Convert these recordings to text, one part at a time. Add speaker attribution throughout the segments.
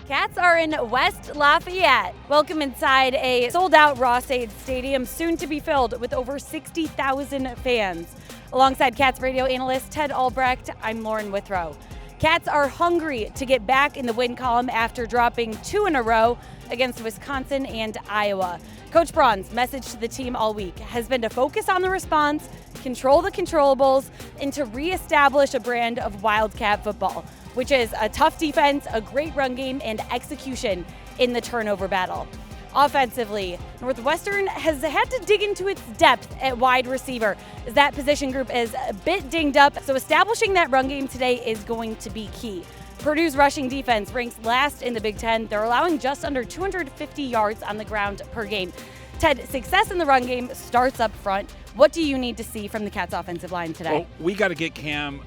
Speaker 1: Cats are in West Lafayette. Welcome inside a sold-out Ross-Ade Stadium, soon to be filled with over 60,000 fans. Alongside Cats radio analyst Ted Albrecht, I'm Lauren Withrow. Cats are hungry to get back in the win column after dropping 2 in a row against Wisconsin and Iowa. Coach Braun's message to the team all week has been to focus on the response, control the controllables, and to reestablish a brand of Wildcat football, which is a tough defense, a great run game, and execution in the turnover battle. Offensively, Northwestern has had to dig into its depth at wide receiver, as that position group is a bit dinged up, so establishing that run game today is going to be key. Purdue's rushing defense ranks last in the Big Ten. They're allowing just under 250 yards on the ground per game. Ted, success in the run game starts up front. What do you need to see from the Cats offensive line today?
Speaker 2: Well, we got to get Cam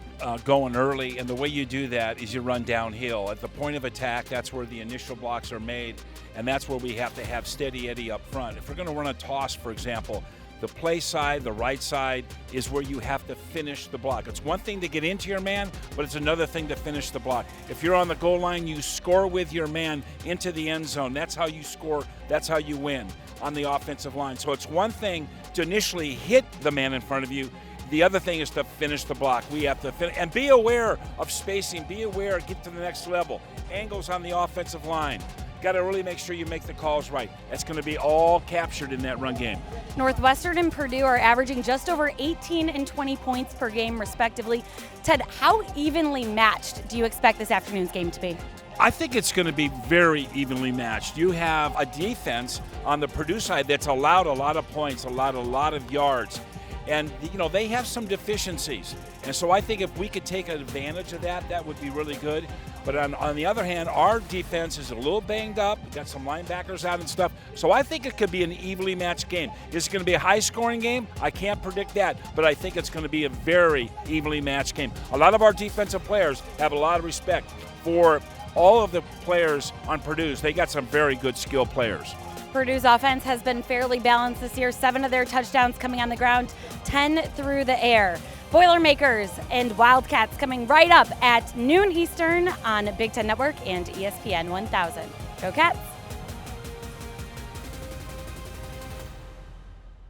Speaker 2: going early, and the way you do that is you run downhill. At the point of attack, that's where the initial blocks are made, and that's where we have to have steady Eddie up front. If we're going to run a toss, for example, the play side, the right side, is where you have to finish the block. It's one thing to get into your man, but it's another thing to finish the block. If you're on the goal line, you score with your man into the end zone. That's how you score. That's how you win on the offensive line. So it's one thing to initially hit the man in front of you. The other thing is to finish the block. We have to finish, and be aware of spacing. Be aware, get to the next level. Angles on the offensive line. Got to really make sure you make the calls right. That's going to be all captured in that run game.
Speaker 1: Northwestern and Purdue are averaging just over 18 and 20 points per game, respectively. Ted, how evenly matched do you expect this afternoon's game to be?
Speaker 2: I think it's going to be very evenly matched. You have a defense on the Purdue side that's allowed a lot of points, allowed a lot of yards. And, they have some deficiencies. And so I think if we could take advantage of that, that would be really good. But on the other hand, our defense is a little banged up. We've got some linebackers out and stuff. So I think it could be an evenly matched game. Is it going to be a high-scoring game? I can't predict that. But I think it's going to be a very evenly matched game. A lot of our defensive players have a lot of respect for all of the players on Purdue's. They got some very good skilled players.
Speaker 1: Purdue's offense has been fairly balanced this year. 7 of their touchdowns coming on the ground, 10 through the air. Boilermakers and Wildcats coming right up at noon Eastern on Big Ten Network and ESPN 1000. Go Cats!